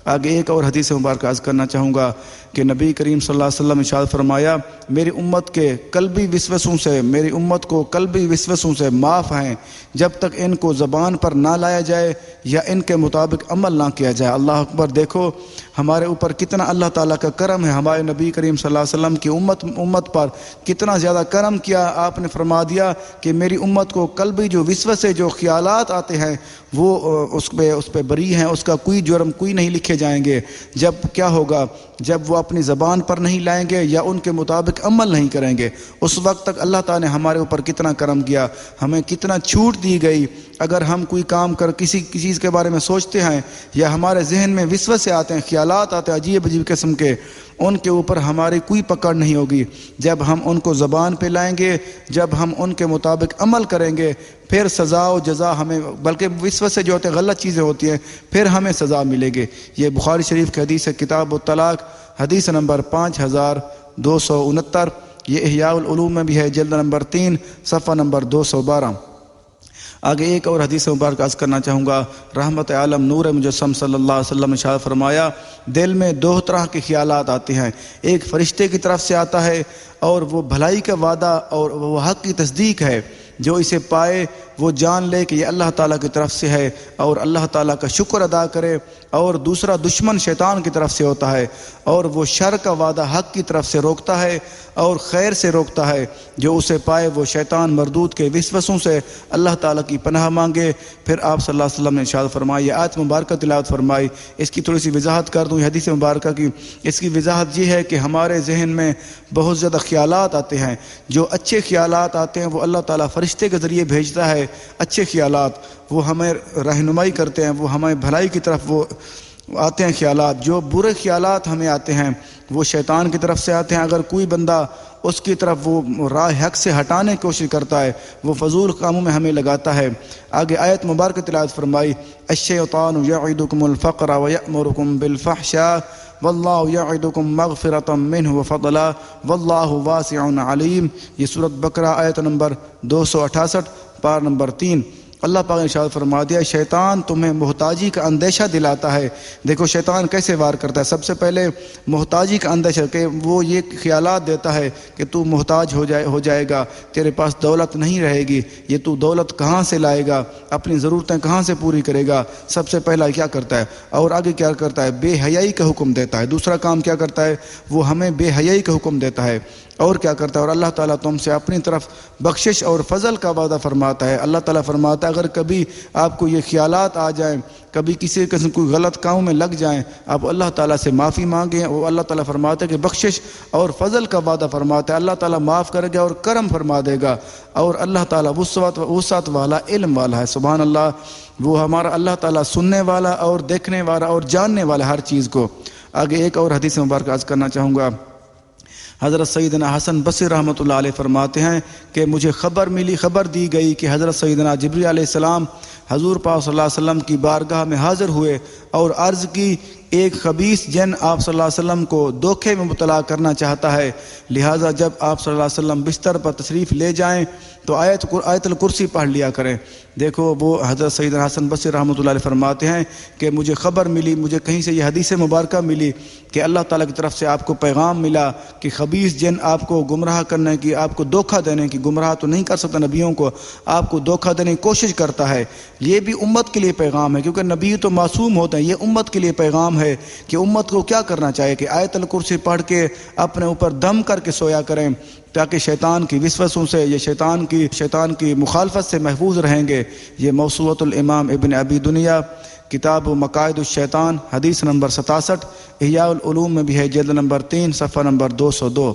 آگے ایک اور حدیث مبارک عرض کرنا چاہوں گا کہ نبی کریم صلی اللہ علیہ وسلم ارشاد فرمایا، میری امت کے قلبی وسوسوں سے، میری امت کو قلبی وسوسوں سے معاف ہیں جب تک ان کو زبان پر نہ لایا جائے یا ان کے مطابق عمل نہ کیا جائے۔ اللہ اکبر! دیکھو ہمارے اوپر کتنا اللہ تعالیٰ کا کرم ہے، ہمارے نبی کریم صلی اللہ علیہ وسلم کی امت پر کتنا زیادہ کرم کیا۔ آپ نے فرما دیا کہ میری امت کو قلبی جو وسوسے، جو خیالات آتے ہیں، وہ اس پہ بری ہیں، اس کا کوئی جرم کوئی نہیں لکھے جائیں گے۔ جب کیا ہوگا؟ جب وہ اپنی زبان پر نہیں لائیں گے یا ان کے مطابق عمل نہیں کریں گے، اس وقت تک اللہ تعالیٰ نے ہمارے اوپر کتنا کرم کیا، ہمیں کتنا چھوٹ دی گئی۔ اگر ہم کوئی کام کسی چیز کے بارے میں سوچتے ہیں یا ہمارے ذہن میں وسوسے آتے ہیں، خیالات آتے ہیں عجیب عجیب قسم کے، ان کے اوپر ہماری کوئی پکڑ نہیں ہوگی۔ جب ہم ان کو زبان پہ لائیں گے، جب ہم ان کے مطابق عمل کریں گے، پھر سزا و جزا ہمیں، بلکہ وسوسے جو ہوتے ہیں غلط چیزیں ہوتی ہیں، پھر ہمیں سزا ملے گی۔ یہ بخاری شریف کی حدیث ہے، کتاب الطلاق، حدیث نمبر 5269۔ یہ احیاء العلوم میں بھی ہے، جلد نمبر 3 صفحہ نمبر 212۔ آگے ایک اور حدیث مبارک عرض کرنا چاہوں گا۔ رحمت عالم نور مجسم صلی اللہ علیہ وسلم نے ارشاد فرمایا، دل میں 2 طرح کے خیالات آتے ہیں، ایک فرشتے کی طرف سے آتا ہے اور وہ بھلائی کا وعدہ اور وہ حق کی تصدیق ہے، جو اسے پائے وہ جان لے کہ یہ اللہ تعالیٰ کی طرف سے ہے اور اللہ تعالیٰ کا شکر ادا کرے۔ اور دوسرا دشمن شیطان کی طرف سے ہوتا ہے، اور وہ شر کا وعدہ حق کی طرف سے روکتا ہے اور خیر سے روکتا ہے، جو اسے پائے وہ شیطان مردود کے وسوسوں سے اللہ تعالیٰ کی پناہ مانگے۔ پھر آپ صلی اللہ علیہ وسلم نے ارشاد فرمائی، یہ آیت مبارکہ تلاوت فرمائی۔ اس کی تھوڑی سی وضاحت کر دوں، یہ حدیث مبارکہ کی اس کی وضاحت یہ ہے کہ ہمارے ذہن میں بہت زیادہ خیالات آتے ہیں، جو اچھے خیالات آتے ہیں وہ اللہ تعالیٰ فرشتے کے ذریعے بھیجتا ہے۔ اچھے خیالات وہ ہمیں رہنمائی کرتے ہیں، وہ ہمیں بھلائی کی طرف وہ آتے ہیں خیالات۔ جو برے خیالات ہمیں آتے ہیں وہ شیطان کی طرف سے آتے ہیں۔ اگر کوئی بندہ اس کی طرف وہ راہ حق سے ہٹانے کی کوشش کرتا ہے، وہ فضول کاموں میں ہمیں لگاتا ہے۔ آگے آیت مبارکہ تلاوت فرمائی، الشیطان یعدکم الفقر ویأمرکم بالفحشاء واللہ یعدکم مغفرۃ منہ وفضلا واللہ واسع علیم۔ یہ سورۃ بقرہ آیت نمبر 268، پار نمبر 3۔ اللہ پاک نے ارشاد فرما دیا، شیطان تمہیں محتاجی کا اندیشہ دلاتا ہے۔ دیکھو شیطان کیسے وار کرتا ہے۔ سب سے پہلے محتاجی کا اندیشہ، کہ وہ یہ خیالات دیتا ہے کہ تو محتاج ہو جائے گا، تیرے پاس دولت نہیں رہے گی، یہ تو دولت کہاں سے لائے گا، اپنی ضرورتیں کہاں سے پوری کرے گا۔ سب سے پہلا کیا کرتا ہے، اور آگے کیا کرتا ہے، بے حیائی کا حکم دیتا ہے۔ دوسرا کام کیا کرتا ہے، وہ ہمیں بے حیائی کا حکم دیتا ہے۔ اور کیا کرتا ہے، اور اللہ تعالیٰ تم سے اپنی طرف بخشش اور فضل کا وعدہ فرماتا ہے۔ اللہ تعالیٰ فرماتا ہے اگر کبھی آپ کو یہ خیالات آ جائیں، کبھی کسی قسم کوئی غلط کام میں لگ جائیں، آپ اللہ تعالیٰ سے معافی مانگیں، اور اللہ تعالیٰ فرماتا ہے کہ بخشش اور فضل کا وعدہ فرماتا ہے۔ اللہ تعالیٰ معاف کرے گا اور کرم فرما دے گا، اور اللہ تعالیٰ وسعت والا، علم والا ہے۔ سبحان اللہ! وہ ہمارا اللہ تعالیٰ سننے والا اور دیکھنے والا اور جاننے والا ہر چیز کو۔ آگے ایک اور حدیث مبارک عرض کرنا چاہوں گا۔ حضرت سیدنا حسن بصری رحمۃ اللہ علیہ فرماتے ہیں کہ مجھے خبر دی گئی کہ حضرت سیدنا جبریل علیہ السلام حضور پاک صلی اللہ علیہ وسلم کی بارگاہ میں حاضر ہوئے اور عرض کی، ایک خبیث جن آپ صلی اللہ علیہ وسلم کو دھوکے میں مبتلا کرنا چاہتا ہے، لہٰذا جب آپ صلی اللہ علیہ وسلم بستر پر تشریف لے جائیں تو آیت الکرسی پڑھ لیا کریں۔ دیکھو وہ حضرت سیدنا حسن بصری رحمۃ اللہ علیہ فرماتے ہیں کہ مجھے خبر ملی، مجھے کہیں سے یہ حدیث مبارکہ ملی کہ اللہ تعالیٰ کی طرف سے آپ کو پیغام ملا کہ خبیث جن آپ کو گمراہ کرنے کی، آپ کو دھوکہ دینے کی، گمراہ تو نہیں کر سکتا نبیوں کو، آپ کو دھوکہ دینے کی کوشش کرتا ہے۔ یہ بھی امت کے لیے پیغام ہے، کیونکہ نبی تو معصوم ہوتے ہیں، یہ امت کے لیے پیغام ہے کہ امت کو کیا کرنا چاہیے کہ آیت الکرسی پڑھ کے اپنے اوپر دم کر کے سویا کریں، تاکہ شیطان کی وسوسوں سے، یہ شیطان کی مخالفت سے محفوظ رہیں گے۔ یہ موسوعۃ الامام ابن ابی دنیا، کتاب مقاعد الشیطان، حدیث نمبر 67، احیاء العلوم میں بھی ہے، جلد نمبر 3 صفحہ نمبر 202۔